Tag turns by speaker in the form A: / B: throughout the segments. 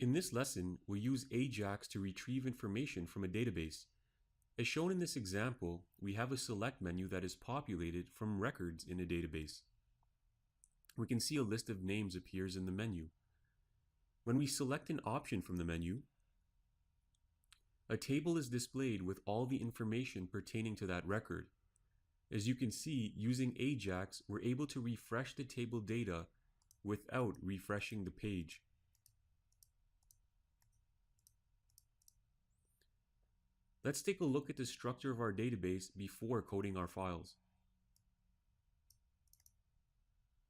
A: In this lesson, we'll use AJAX to retrieve information from a database. As shown in this example, we have a select menu that is populated from records in a database. We can see a list of names appears in the menu. When we select an option from the menu, a table is displayed with all the information pertaining to that record. As you can see, using AJAX, we're able to refresh the table data without refreshing the page. Let's take a look at the structure of our database before coding our files.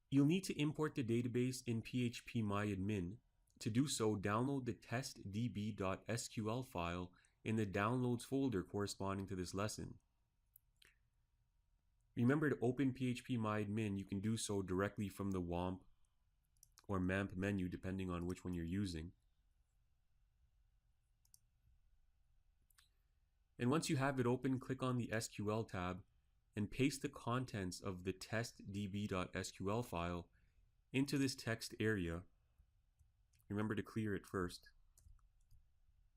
A: You'll need to import the database in phpMyAdmin. To do so, download the testdb.sql file in the Downloads folder corresponding to this lesson. Remember to open phpMyAdmin. You can do so directly from the WAMP or MAMP menu depending on which one you're using. And once you have it open, click on the SQL tab and paste the contents of the testdb.sql file into this text area. Remember to clear it first.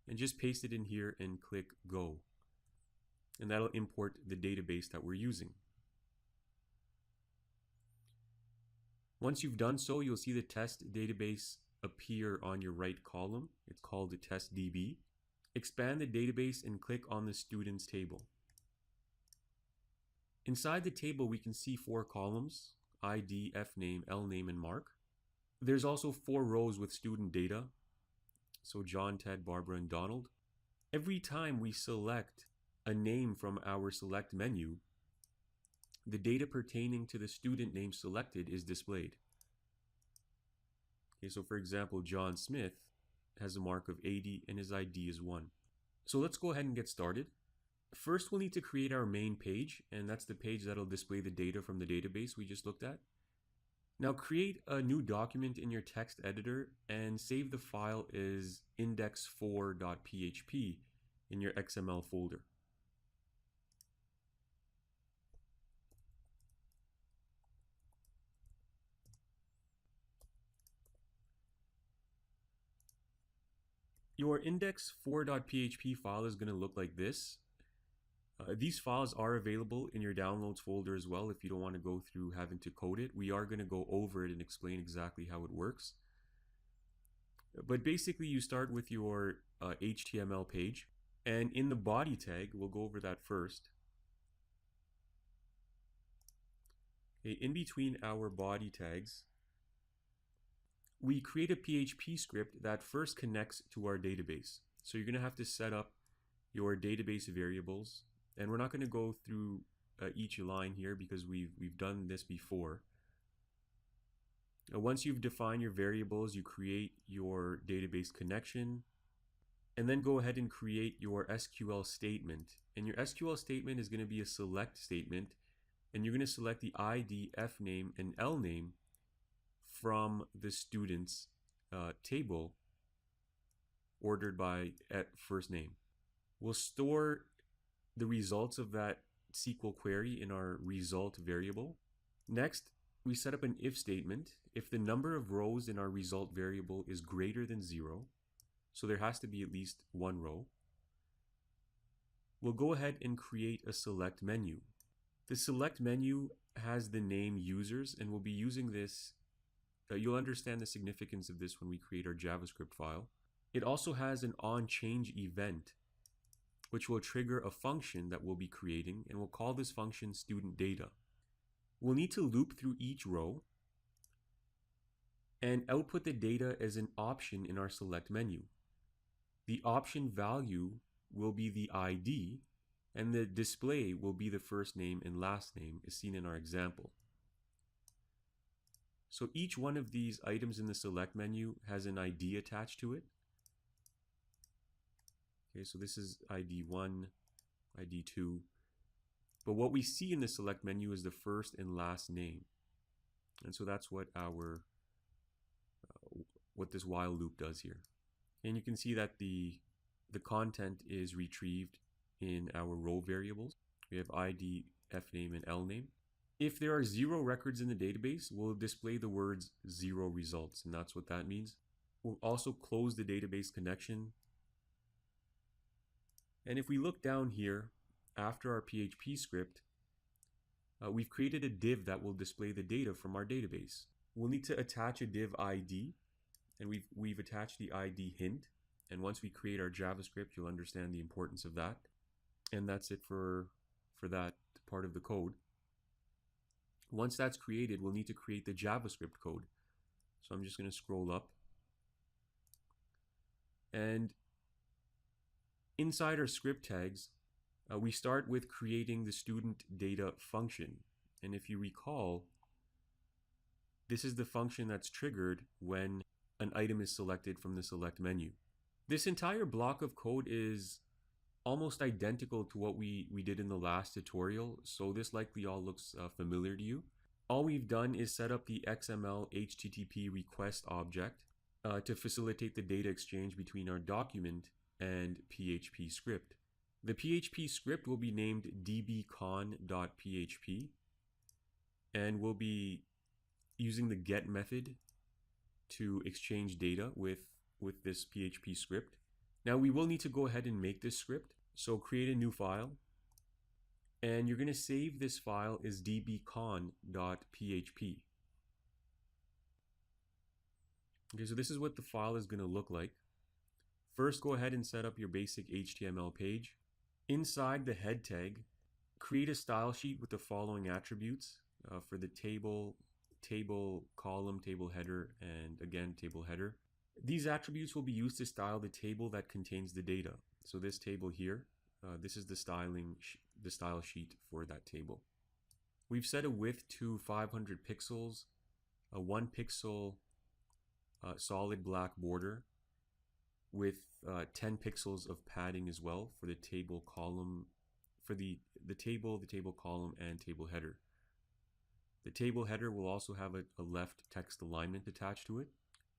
A: And just paste it in here and click Go. And that'll import the database that we're using. Once you've done so, you'll see the test database appear on your right column. It's called the testdb. Expand the database and click on the students table. Inside the table, we can see 4 columns: ID, fname, lname, and mark. There's also 4 rows with student data. So John, Ted, Barbara, and Donald. Every time we select a name from our select menu, the data pertaining to the student name selected is displayed. Okay, so for example, John Smith has a mark of 80 and his ID is 1. So let's go ahead and get started. First, we'll need to create our main page, and that's the page that'll display the data from the database we just looked at. Now create a new document in your text editor and save the file as index4.php in your XML folder. Your index4.php file is going to look like this. These files are available in your downloads folder as well if you don't want to go through having to code it. We are going to go over it and explain exactly how it works. But basically you start with your HTML page, and in the body tag, we'll go over that first. Okay, in between our body tags, we create a PHP script that first connects to our database. So you're going to have to set up your database variables, and we're not going to go through each line here because we've done this before. Once you've defined your variables, you create your database connection, and then go ahead and create your SQL statement. And your SQL statement is going to be a select statement, and you're going to select the ID, fname, and lname from the students table ordered by first name. We'll store the results of that SQL query in our result variable. Next, we set up an if statement. If the number of rows in our result variable is greater than 0, so there has to be at least 1 row, we'll go ahead and create a select menu. The select menu has the name users, and we'll be using this. You'll understand the significance of this when we create our JavaScript file. It also has an onChange event, which will trigger a function that we'll be creating, and we'll call this function studentData. We'll need to loop through each row and output the data as an option in our select menu. The option value will be the ID, and the display will be the first name and last name as seen in our example. So each one of these items in the select menu has an ID attached to it. Okay, so this is ID 1, ID 2. But what we see in the select menu is the first and last name. And so that's what our what this while loop does here. And you can see that the content is retrieved in our row variables. We have ID, fname, and lname. If there are 0 records in the database, we'll display the words 0 results, and that's what that means. We'll also close the database connection. And if we look down here, after our PHP script, we've created a div that will display the data from our database. We'll need to attach a div ID, and we've attached the ID hint. And once we create our JavaScript, you'll understand the importance of that. And that's it for that part of the code. Once that's created, we'll need to create the JavaScript code. So I'm just going to scroll up. And inside our script tags, we start with creating the student data function. And if you recall, this is the function that's triggered when an item is selected from the select menu. This entire block of code is almost identical to what we did in the last tutorial, so this likely all looks familiar to you. All we've done is set up the XML HTTP request object to facilitate the data exchange between our document and PHP script. The PHP script will be named dbcon.php, and we'll be using the get method to exchange data with this PHP script. Now we will need to go ahead and make this script. So create a new file, and you're going to save this file as dbcon.php. Okay, so this is what the file is going to look like. First, go ahead and set up your basic HTML page. Inside the head tag, create a style sheet with the following attributes for the table, column, table header, and again, table header. These attributes will be used to style the table that contains the data. So this table here, this is the style sheet for that table. We've set a width to 500 pixels, a 1 pixel solid black border with 10 pixels of padding as well for the table column, for the table column, and table header. The table header will also have a left text alignment attached to it.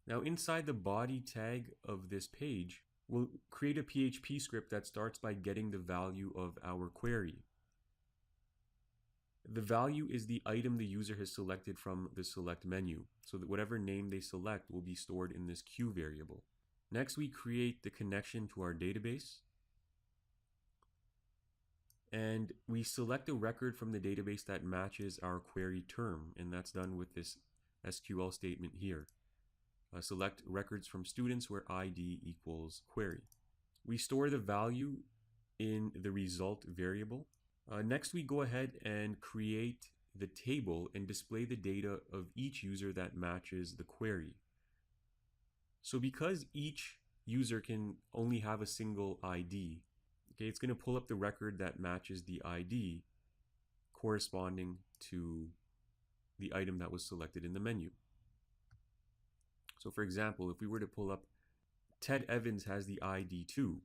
A: Now inside the body tag of this page, we'll create a PHP script that starts by getting the value of our query. The value is the item the user has selected from the select menu, so that whatever name they select will be stored in this Q variable. Next, we create the connection to our database, and we select a record from the database that matches our query term, and that's done with this SQL statement here. Select records from students where ID equals query. We store the value in the result variable. Next, we go ahead and create the table and display the data of each user that matches the query. So because each user can only have a single ID, okay, it's going to pull up the record that matches the ID corresponding to the item that was selected in the menu. So for example, if we were to pull up Ted Evans has the ID 2,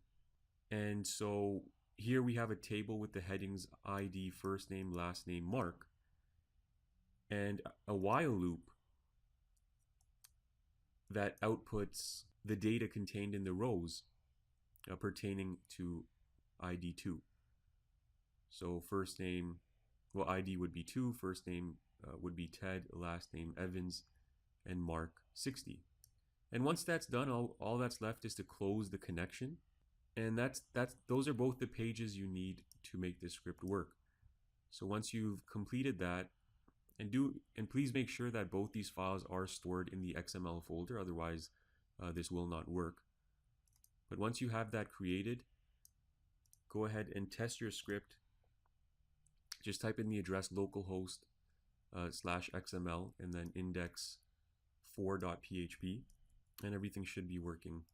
A: and so here we have a table with the headings ID, first name, last name, Mark, and a while loop that outputs the data contained in the rows pertaining to ID 2. So first name, well, ID would be 2, first name would be Ted, last name Evans, and Mark 60. And once that's done, all that's left is to close the connection. And those are both the pages you need to make this script work. So once you've completed that, and please make sure that both these files are stored in the XML folder, otherwise this will not work. But once you have that created, go ahead and test your script. Just type in the address localhost /XML and then index 4.php, and everything should be working